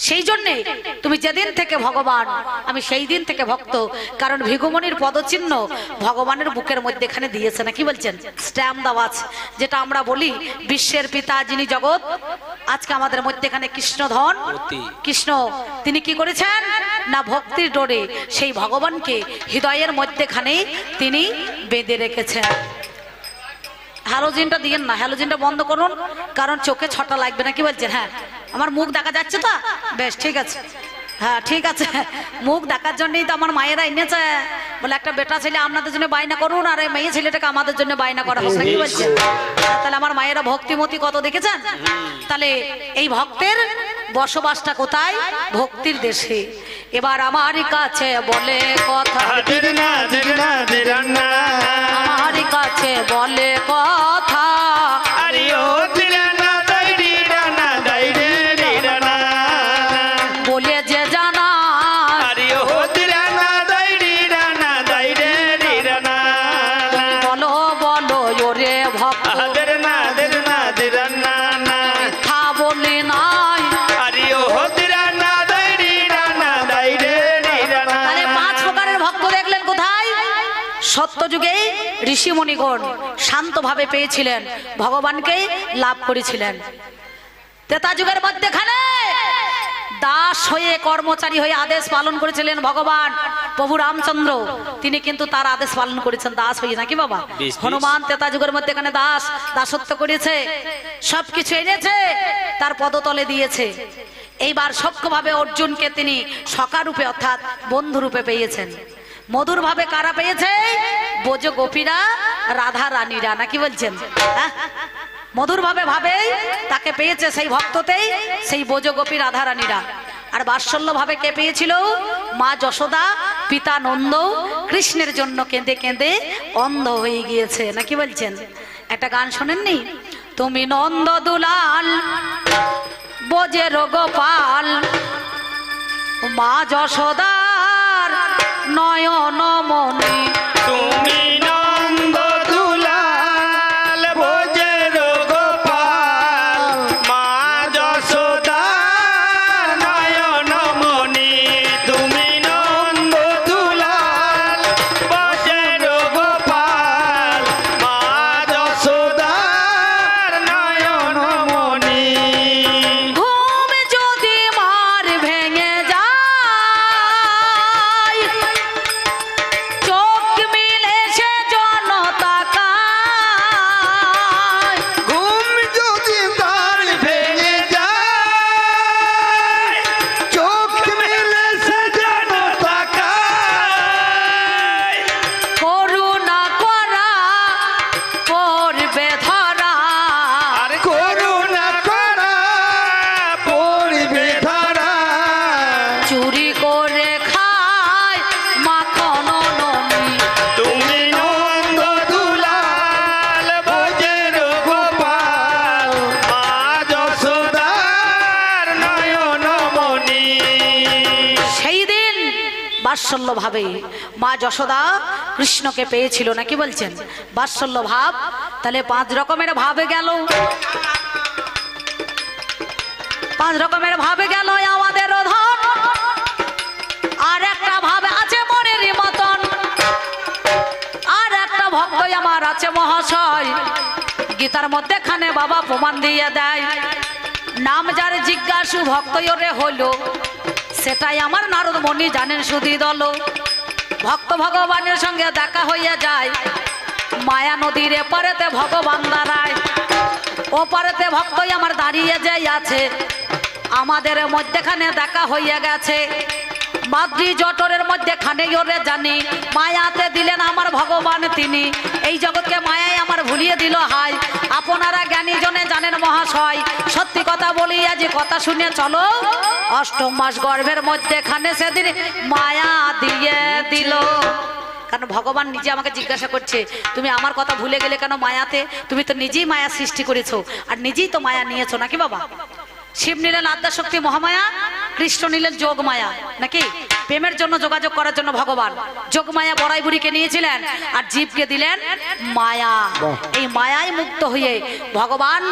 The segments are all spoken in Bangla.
সেই জন্যে তুমি যেদিন থেকে ভগবান, আমি সেই দিন থেকে ভক্ত। কারণ ভিগুমণির পদচিহ্ন ভগবানের বুকের মধ্যে এখানে দিয়েছে না, কি বলছেন, স্ট্যাম্প দেওয়া আছে, যেটা আমরা বলি বিশ্বের পিতা যিনি জগৎ। আজকে আমাদের মধ্যে এখানে কৃষ্ণধন কৃষ্ণ তিনি কি করেছেন না, ভক্তির ডোরে সেই ভগবানকে হৃদয়ের মধ্যেখানে তিনি বেঁধে রেখেছেন। হ্যালোজিনটা দিয়েন না, হ্যালোজিনটা বন্ধ করুন, কারণ চোখে ছটা লাগবে না, কি বলছেন? হ্যাঁ, আমার মুখ দেখা যাচ্ছে তো, বেশ ঠিক আছে। হ্যাঁ ঠিক আছে, মুখ দেখার জন্যই তো আমার মায়েরা এনেছে, বলে একটা বেটা ছেলে আপনাদের জন্য বায়না করুন, আর এই মেয়ে ছেলেটাকে আমাদের জন্য বায়না করা হোক না, কি বলছেন? তাহলে আমার মায়েরা ভক্তিমতী কত দেখেছেন। তাহলে এই ভক্তের বসবাসটা কোথায়? ভক্তির দেশে। এবার আমার কাছে বলে কথা, আমার কাছে বলে কথা, বলে যে জানা বলো বলো ওরে ভক্ত, মিথ্যা বলি নাই। তাহলে 5 প্রকারের ভক্ত দেখলেন কোথায়? সত্য যুগে ঋষিমণিগণ শান্তভাবে পেয়েছিলেন, ভগবানকে লাভ করেছিলেন। ত্রেতা যুগের মধ্যেখানে দাস হয়ে, কর্মচারী হয়ে আদেশ পালন করেছিলেন ভগবান প্রভু রামচন্দ্র, তিনি কিন্তু তার আদেশ পালন করেছেন দাস হয়ে, নাকি বাবা? হনুমান ত্রেতা যুগের মধ্যে এখানে দাসত্ব করেছে, সবকিছু এনেছে, তার পদতলে দিয়েছে। এইবার সক্ষভাবে অর্জুনকে তিনি সখা রূপে অর্থাৎ বন্ধু রূপে পেয়েছেন। মধুর ভাবে কারা পেয়েছে? ব্রজ গোপীরা, রাধা রানীরা, নাকি বলছেন? মধুর ভাবে তাকে পেয়েছে সেই ভক্ততেই, সেই ব্রজ গোপী রাধা রানীরা। আর বাৎসল্য ভাবে কে পেয়েছিল? মা যশোদা, পিতা নন্দ কৃষ্ণের জন্য কেঁদে কেঁদে অন্ধ হয়ে গিয়েছে, নাকি বলছেন? একটা গান শোনেননি? তুমি নন্দ দুলাল ব্রজের গোপাল, মা যশোদার নয়ন মনি, তুমি নন্দ দুলাল ব্রজের গোপাল, মা যশোদার নয়ন মনি, তুমি নন্দ দুলাল ব্রজের গোপাল, মা যশোদার নয়ন মনি। ঘুম যদি মার ভেঙে যায়, চোখ মিলে সে জনতা কায়, ঘুম যদি তার ভেঙে যায়, চোখ মেলে সে যেন তাকায়, করুণা করা পড়বে ধরা, আর করুণা করা পড়বে ধরা, চুরি করে খায় মাখন ননি, তুমি নন্দ দুলাল ব্রজের গোপাল, মা যশোদার নয়ন মনি। সেই দিন বাৎসল্য ভাবে মা যশোদা কৃষ্ণকে পেয়েছিল, নাকি বলছেন? বাৎসল্য ভাব, তাহলে 5 রকমের ভাবে গেল, 5 রকমের ভাবে গেল আমাদের ধন। আর একটা ভাবে আছে মনের মতন, আর একটা ভক্ত আমার আছে মহাশয়, গীতার মধ্যেখানে বাবা প্রমাণ দিয়ে দেয়, নাম যার জিজ্ঞাসু ভক্ত ওরে হলো, সেটাই আমার নারদ মনি জানেন সুধি দল। ভক্ত ভগবানের সঙ্গে দেখা হইয়া যায়, মায়া নদীর এপারেতে ভগবান দাঁড়ায়, ওপারেতে ভক্তই আমার দাঁড়িয়ে যাই আছে, আমাদের মধ্যেখানে দেখা হইয়া গেছে। মাদ্রি জটরের মধ্যেখানে ওরে জানি, মায়াতে দিলেন আমার ভগবান তিনি, এই জগৎকে মায়ায় আমার ভুলিয়ে দিল হাই। আপনারা জ্ঞানী জনে জানেন মহাশয়, সত্যি কথা বলি আজ কথা শুনে চলো, 8ম মাস গর্ভের মধ্যেখানে সেদিন মায়া দিয়ে দিল। কারণ ভগবান নিজে আমাকে জিজ্ঞাসা করছে, তুমি আমার কথা ভুলে গেলে কেন মায়াতে? তুমি তো নিজেই মায়া সৃষ্টি করেছো, আর নিজেই তো মায়া নিয়েছো, নাকি বাবা? শিব নিলেন আদ্যাশক্তি মহামায়া, কৃষ্ণ নিলেন যোগ মায়া, নাকি? প্রেমের জন্য যোগাযোগ করার জন্য ভগবান যোগমায়া বড়াই বুড়িকে নিয়েছিলেন আর জীবকে দিলেন মায়া। এই মায়ায় মুক্ত হয়ে ভগবান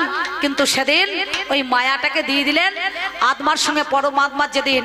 কিন্তু সেদিন ওই মায়াটাকে দিয়ে দিলেন আত্মার সঙ্গে পরমাত্মার যেদিন